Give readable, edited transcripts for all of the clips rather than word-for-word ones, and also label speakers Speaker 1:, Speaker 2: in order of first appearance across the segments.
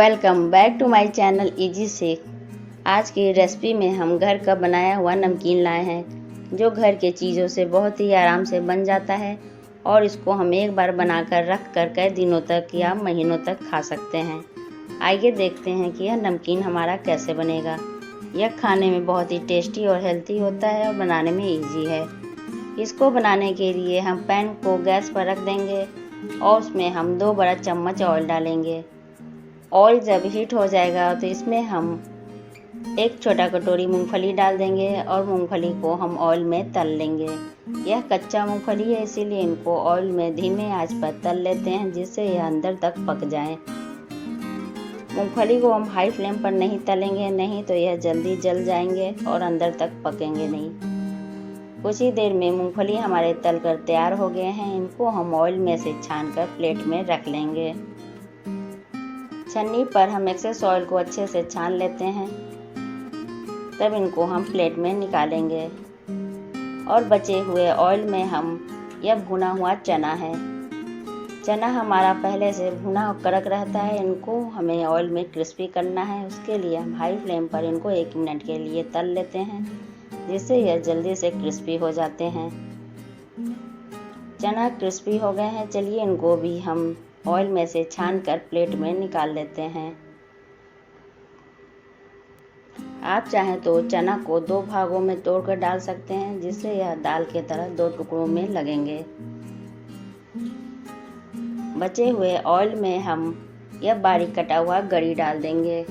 Speaker 1: Welcome back to my channel easy sec. आज की recipe में हम घर का बनाया हुआ नमकीन लाए हैं जो घर के चीज़ों से बहुत ही आराम से बन जाता है और इसको हम एक बार बनाकर रख कर कई दिनों तक या महीनों तक खा सकते हैं। आइए देखते हैं कि यह नमकीन हमारा कैसे बनेगा। यह खाने में बहुत ही टेस्टी और हेल्थी होता है और बनाने में ईजी है। इसको बनाने के लिए हम पैन को गैस पर रख देंगे और उसमें हम 2 बड़ा चम्मच ऑयल डालेंगे। ऑयल जब हीट हो जाएगा तो इसमें हम एक छोटा कटोरी मूंगफली डाल देंगे और मूंगफली को हम ऑयल में तल लेंगे। यह कच्चा मूंगफली है, इसीलिए इनको ऑयल में धीमे आंच पर तल लेते हैं जिससे यह अंदर तक पक जाए। मूंगफली को हम हाई फ्लेम पर नहीं तलेंगे, नहीं तो यह जल्दी जल जाएंगे और अंदर तक पकेंगे नहीं। कुछ ही देर में मूंगफली हमारे तल कर तैयार हो गए हैं। इनको हम ऑयल में से छानकर प्लेट में रख लेंगे। छन्नी पर हम एक्सेस ऑयल को अच्छे से छान लेते हैं, तब इनको हम प्लेट में निकालेंगे। और बचे हुए ऑयल में हम यह भुना हुआ चना है। चना हमारा पहले से भुना कड़क रहता है, इनको हमें ऑयल में क्रिस्पी करना है। उसके लिए हम हाई फ्लेम पर इनको 1 मिनट के लिए तल लेते हैं जिससे यह जल्दी से क्रिस्पी हो जाते हैं। चना क्रिस्पी हो गए हैं, चलिए इनको भी हम ऑयल में से छानकर प्लेट में निकाल लेते हैं। आप चाहें तो चना को 2 भागों में तोड़कर डाल सकते हैं जिससे यह दाल की तरह 2 टुकड़ों में लगेंगे। बचे हुए ऑयल में हम यह बारीक कटा हुआ गरी डाल देंगे।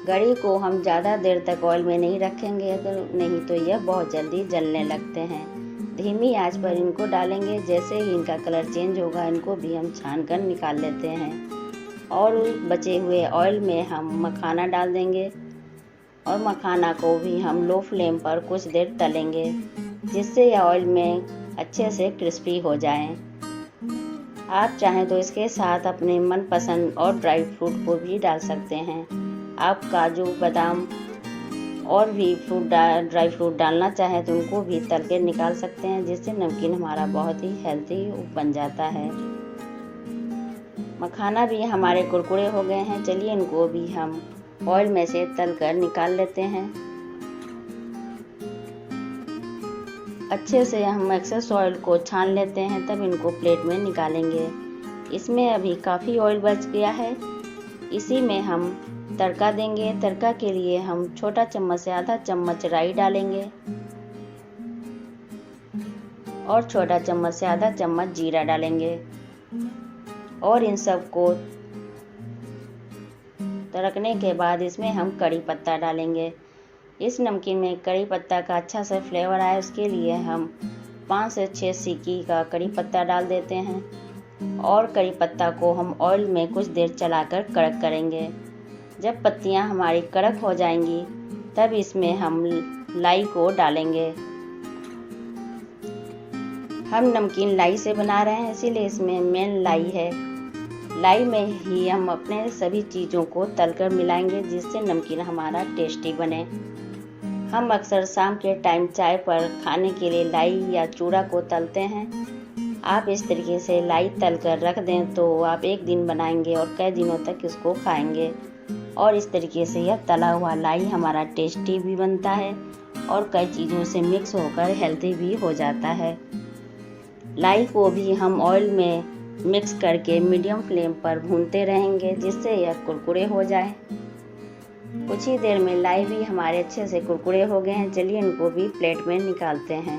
Speaker 1: गरी को हम ज़्यादा देर तक ऑयल में नहीं रखेंगे, नहीं तो यह बहुत जल्दी जलने लगते हैं। धीमी आंच पर इनको डालेंगे। जैसे ही इनका कलर चेंज होगा इनको भी हम छान कर निकाल लेते हैं। और बचे हुए ऑयल में हम मखाना डाल देंगे और मखाना को भी हम लो फ्लेम पर कुछ देर तलेंगे जिससे यह ऑयल में अच्छे से क्रिस्पी हो जाए। आप चाहें तो इसके साथ अपने मनपसंद और ड्राई फ्रूट को भी डाल सकते हैं। आप काजू, बादाम और भी ड्राई फ्रूट डालना चाहें तो उनको भी तल के निकाल सकते हैं जिससे नमकीन हमारा बहुत ही हेल्थी बन जाता है। मखाना भी हमारे कुरकुरे हो गए हैं, चलिए इनको भी हम ऑयल में से तल कर निकाल लेते हैं। अच्छे से हम एक्सेस ऑयल को छान लेते हैं, तब इनको प्लेट में निकालेंगे। इसमें अभी काफ़ी ऑयल बच गया है, इसी में हम तड़का देंगे। तड़का के लिए हम छोटा चम्मच से आधा चम्मच राई डालेंगे और छोटा चम्मच से आधा चम्मच जीरा डालेंगे और इन सब को तड़कने के बाद इसमें हम कड़ी पत्ता डालेंगे। इस नमकीन में कड़ी पत्ता का अच्छा सा फ्लेवर आए उसके लिए हम 5 से 6 सीकी का कड़ी पत्ता डाल देते हैं और कड़ी पत्ता को हम ऑयल में कुछ देर चलाकर कड़क करेंगे। जब पत्तियां हमारी कड़क हो जाएंगी तब इसमें हम लाई को डालेंगे। हम नमकीन लाई से बना रहे हैं, इसीलिए इसमें मेन लाई है। लाई में ही हम अपने सभी चीज़ों को तलकर मिलाएंगे जिससे नमकीन हमारा टेस्टी बने। हम अक्सर शाम के टाइम चाय पर खाने के लिए लाई या चूड़ा को तलते हैं। आप इस तरीके से लाई तल कर रख दें तो आप एक दिन बनाएंगे और कई दिनों तक इसको खाएंगे। और इस तरीके से यह तला हुआ लाई हमारा टेस्टी भी बनता है और कई चीज़ों से मिक्स होकर हेल्दी भी हो जाता है। लाई को भी हम ऑयल में मिक्स करके मीडियम फ्लेम पर भूनते रहेंगे जिससे यह कुरकुरे हो जाए। कुछ ही देर में लाई भी हमारे अच्छे से कुरकुरे हो गए हैं, चलिए इनको भी प्लेट में निकालते हैं।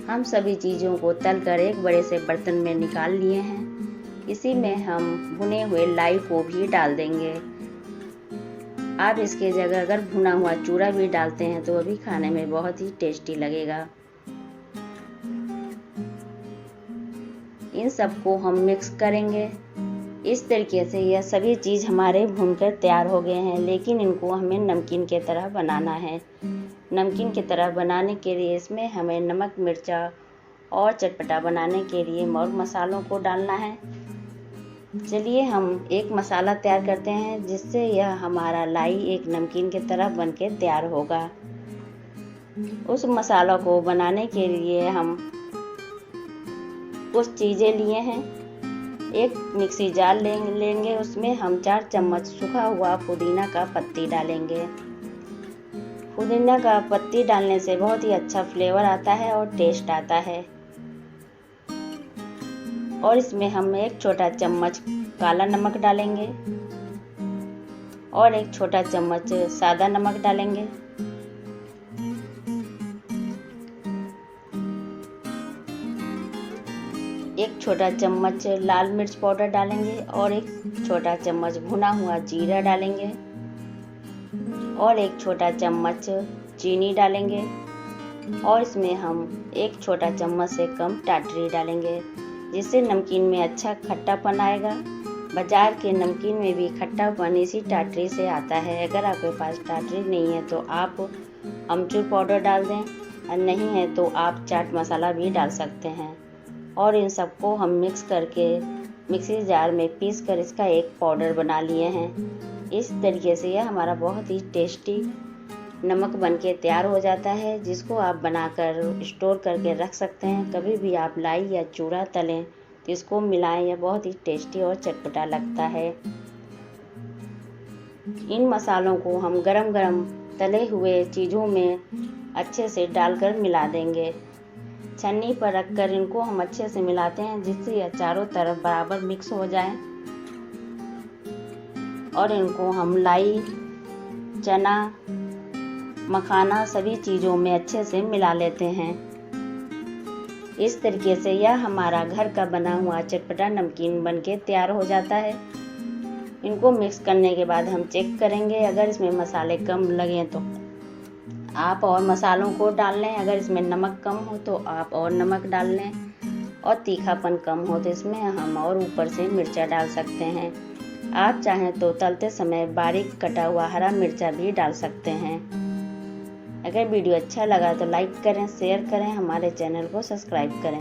Speaker 1: हम सभी चीज़ों को तलकर एक बड़े से बर्तन में निकाल लिए हैं। इसी में हम भुने हुए लाई को भी डाल देंगे। आप इसके जगह अगर भुना हुआ चूड़ा भी डालते हैं तो वो भी खाने में बहुत ही टेस्टी लगेगा। इन सबको हम मिक्स करेंगे। इस तरीके से यह सभी चीज़ हमारे भूनकर तैयार हो गए हैं, लेकिन इनको हमें नमकीन की तरह बनाना है। नमकीन की तरह बनाने के लिए इसमें हमें नमक, मिर्चा और चटपटा बनाने के लिए और मसालों को डालना है। चलिए हम एक मसाला तैयार करते हैं जिससे यह हमारा लाई एक नमकीन की तरह बनके तैयार होगा। उस मसाला को बनाने के लिए हम कुछ चीज़ें लिए हैं। एक मिक्सी जार लेंगे, उसमें हम 4 चम्मच सूखा हुआ पुदीना का पत्ती डालेंगे। पुदीना का पत्ती डालने से बहुत ही अच्छा फ्लेवर आता है और टेस्ट आता है। और इसमें हम 1 छोटा चम्मच काला नमक डालेंगे और 1 छोटा चम्मच सादा नमक डालेंगे। एक छोटा चम्मच लाल मिर्च पाउडर डालेंगे और 1 छोटा चम्मच भुना हुआ जीरा डालेंगे और 1 छोटा चम्मच चीनी डालेंगे और इसमें हम 1 छोटा चम्मच से कम टाटरी डालेंगे, जिससे नमकीन में अच्छा खट्टापन आएगा। बाजार के नमकीन में भी खट्टापन इसी टाटरी से आता है। अगर आपके पास टाटरी नहीं है तो आप अमचूर पाउडर डाल दें और नहीं है तो आप चाट मसाला भी डाल सकते हैं। और इन सबको हम मिक्स करके मिक्सी जार में पीस कर इसका एक पाउडर बना लिए हैं। इस तरीके से यह हमारा बहुत ही टेस्टी नमक बनके तैयार हो जाता है, जिसको आप बनाकर स्टोर करके रख सकते हैं। कभी भी आप लाई या चूड़ा तलें तो इसको मिलाएं, यह बहुत ही टेस्टी और चटपटा लगता है। इन मसालों को हम गरम गरम तले हुए चीज़ों में अच्छे से डालकर मिला देंगे। छन्नी पर रखकर इनको हम अच्छे से मिलाते हैं, जिससे यह चारों तरफ बराबर मिक्स हो जाए। और इनको हम लाई, चना, मखाना सभी चीज़ों में अच्छे से मिला लेते हैं। इस तरीके से यह हमारा घर का बना हुआ चटपटा नमकीन बनके तैयार हो जाता है। इनको मिक्स करने के बाद हम चेक करेंगे, अगर इसमें मसाले कम लगें तो आप और मसालों को डाल लें। अगर इसमें नमक कम हो तो आप और नमक डाल लें और तीखापन कम हो तो इसमें हम और ऊपर से मिर्चा डाल सकते हैं। आप चाहें तो तलते समय बारीक कटा हुआ हरा मिर्चा भी डाल सकते हैं। अगर वीडियो अच्छा लगा तो लाइक करें, शेयर करें, हमारे चैनल को सब्सक्राइब करें।